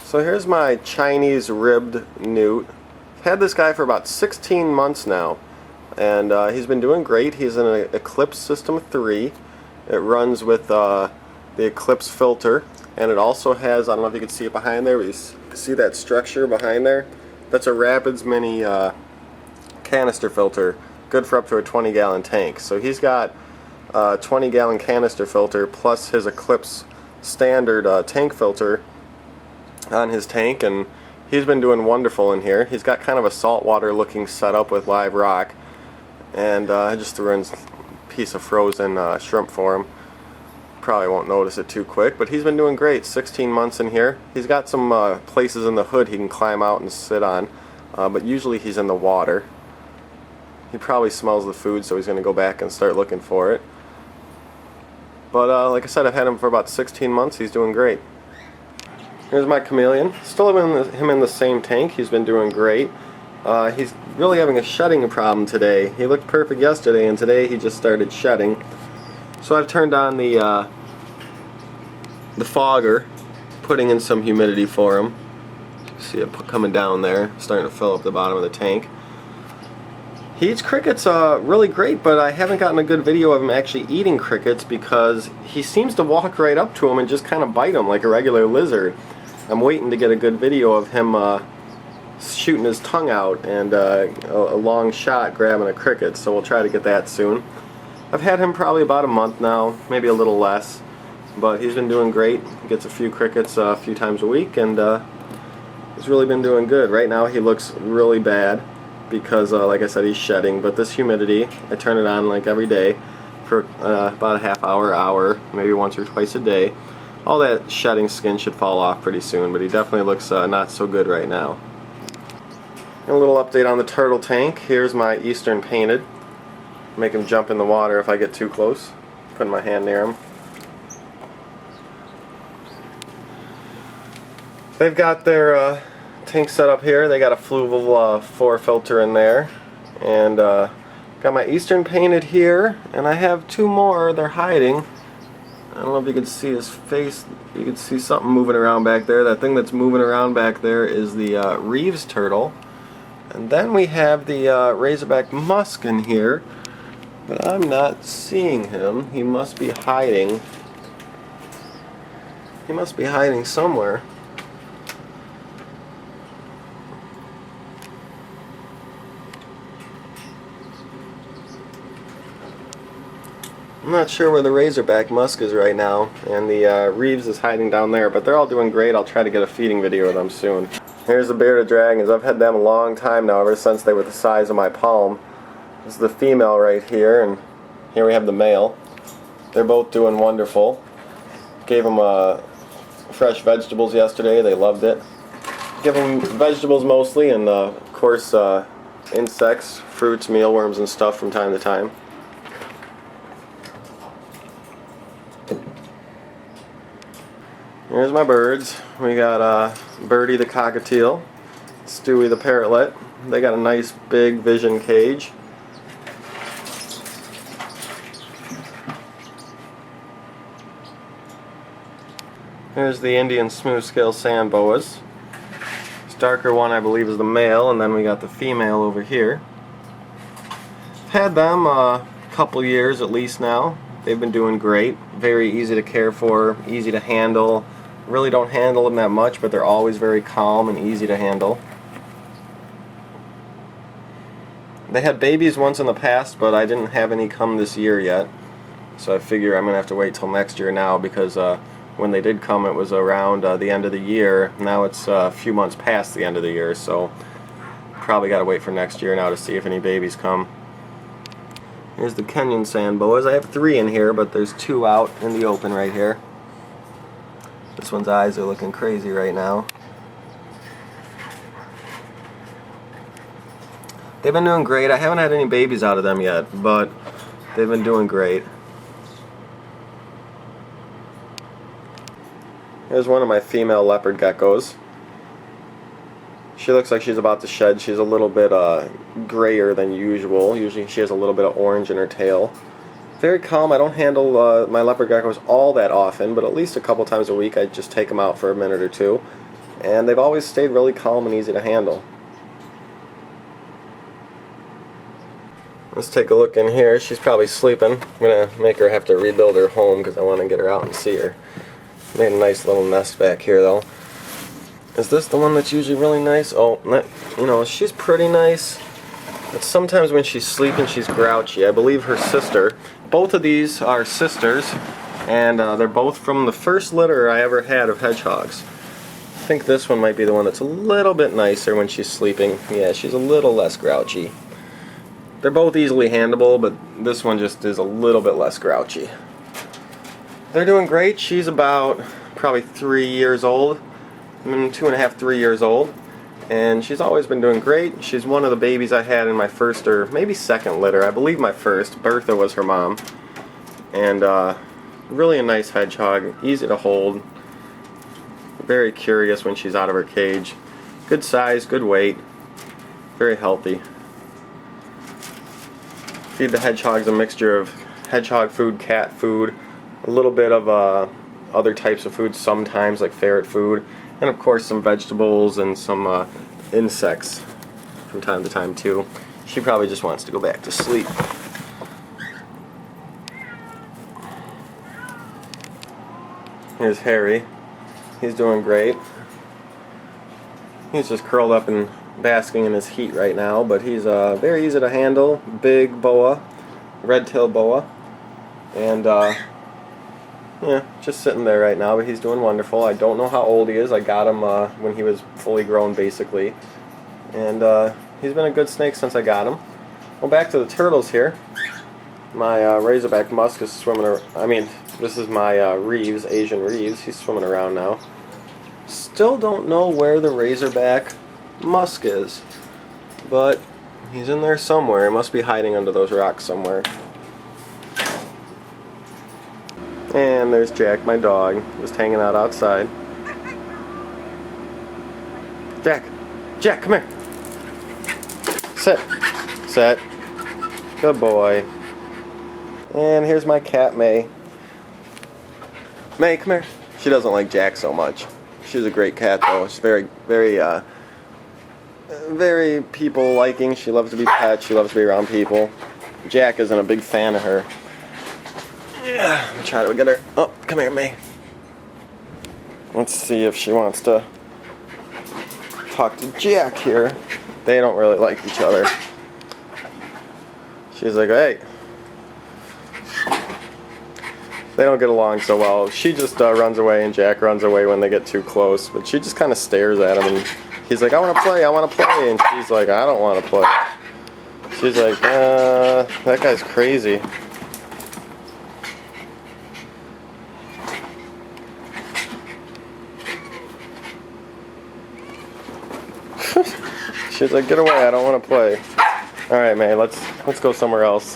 So here's my Chinese ribbed newt. I've had this guy for about 16 months now, and he's been doing great. He's in an Eclipse System 3. It runs with the Eclipse filter, and it also has, I don't know if you can see it behind there, but you see that structure behind there? That's a Rapids Mini canister filter, good for up to a 20-gallon tank. So he's got a 20-gallon canister filter plus his Eclipse standard tank filter on his tank, and he's been doing wonderful in here. He's got kind of a saltwater looking setup with live rock, and I just threw in a piece of frozen shrimp for him. Probably won't notice it too quick, but he's been doing great. 16 months in here. He's got some places in the hood he can climb out and sit on, but usually he's in the water. He probably smells the food, so he's going to go back and start looking for it. But like I said, I've had him for about 16 months. He's doing great. Here's my Chameleon. Still having him in the same tank. He's been doing great. He's really having a shedding problem today. He looked perfect yesterday, and today he just started shedding. So I've turned on the fogger, putting in some humidity for him. See it coming down there, starting to fill up the bottom of the tank. He eats crickets really great, but I haven't gotten a good video of him actually eating crickets because he seems to walk right up to him and just kind of bite him like a regular lizard. I'm waiting to get a good video of him shooting his tongue out and a long shot grabbing a cricket, so we'll try to get that soon. I've had him probably about a month now, maybe a little less, but he's been doing great. He gets a few crickets a few times a week, and he's really been doing good. Right now he looks really bad because like I said, he's shedding, but this humidity, I turn it on like every day for about a half hour, maybe once or twice a day. All that shedding skin should fall off pretty soon, but he definitely looks not so good right now. And a little update on the turtle tank. Here's my Eastern painted. Make him jump in the water if I get too close. Putting my hand near him. They've got their tank set up here. They got a Fluval 4 filter in there, and got my Eastern painted here, and I have two more. They're hiding. I don't know if you can see his face. You can see something moving around back there. That thing that's moving around back there is the Reeves turtle, and then we have the Razorback musk in here, but I'm not seeing him. He must be hiding. He must be hiding somewhere. I'm not sure where the Razorback musk is right now, and the Reeves is hiding down there, but they're all doing great. I'll try to get a feeding video of them soon. Here's the bearded dragons. I've had them a long time now, ever since they were the size of my palm. This is the female right here, and here we have the male. They're both doing wonderful. Gave them fresh vegetables yesterday. They loved it. Give them vegetables mostly, and of course insects, fruits, mealworms, and stuff from time to time. Here's my birds. We got Birdie the cockatiel, Stewie the parrotlet. They got a nice big vision cage. Here's the Indian smooth-scale sand boas. This darker one I believe is the male, and then we got the female over here. Had them a couple years at least now. They've been doing great. Very easy to care for, easy to handle. Really don't handle them that much, but they're always very calm and easy to handle. They had babies once in the past, but I didn't have any come this year yet. So I figure I'm going to have to wait till next year now, because when they did come it was around the end of the year. Now it's a few months past the end of the year, so probably got to wait for next year now to see if any babies come. Here's the Kenyan sand boas. I have 3 in here, but there's 2 out in the open right here. This one's eyes are looking crazy right now. They've been doing great. I haven't had any babies out of them yet, but they've been doing great. Here's one of my female leopard geckos. She looks like she's about to shed. She's a little bit grayer than usual. Usually she has a little bit of orange in her tail. Very calm. I don't handle my leopard geckos all that often, but at least a couple times a week I just take them out for a minute or two. and they've always stayed really calm and easy to handle. Let's take a look in here. She's probably sleeping. I'm going to make her have to rebuild her home because I want to get her out and see her. Made a nice little nest back here though. Is this the one that's usually really nice? Oh, you know, she's pretty nice. But sometimes when she's sleeping, she's grouchy. I believe her sister. Both of these are sisters, and they're both from the first litter I ever had of hedgehogs. I think this one might be the one that's a little bit nicer when she's sleeping. Yeah, she's a little less grouchy. They're both easily handleable, but this one just is a little bit less grouchy. They're doing great. She's about probably 3 years old. 2.5, 3 years old. And she's always been doing great. She's one of the babies I had in my first or maybe second litter. I believe my first. Bertha was her mom. And really a nice hedgehog. Easy to hold. Very curious when she's out of her cage. Good size, good weight. Very healthy. Feed the hedgehogs a mixture of hedgehog food, cat food, a little bit of other types of food sometimes, like ferret food, and of course some vegetables and some insects from time to time too. She probably just wants to go back to sleep. Here's Harry. He's doing great. He's just curled up and basking in his heat right now, but he's very easy to handle. Big boa, red-tailed boa, and yeah, just sitting there right now, but he's doing wonderful. I don't know how old he is. I got him when he was fully grown, basically, and he's been a good snake since I got him. Well, back to the turtles here. My razorback musk is swimming around. I mean, this is my Reeves, Asian Reeves. He's swimming around now. Still don't know where the razorback musk is, but he's in there somewhere. He must be hiding under those rocks somewhere. And there's Jack, my dog, just hanging out outside. Jack, come here. Sit. Good boy. And here's my cat, May. May, come here. She doesn't like Jack so much. She's a great cat, though. She's very people liking. She loves to be pet. She loves to be around people. Jack isn't a big fan of her. Yeah, I'm trying to get her. Oh, come here, May. Let's see if she wants to talk to Jack here. They don't really like each other. She's like, hey. They don't get along so well. She just runs away, and Jack runs away when they get too close. But she just kind of stares at him, and he's like, I want to play. And she's like, I don't want to play. She's like, that guy's crazy. She's like, get away, I don't want to play. Alright, May, let's go somewhere else.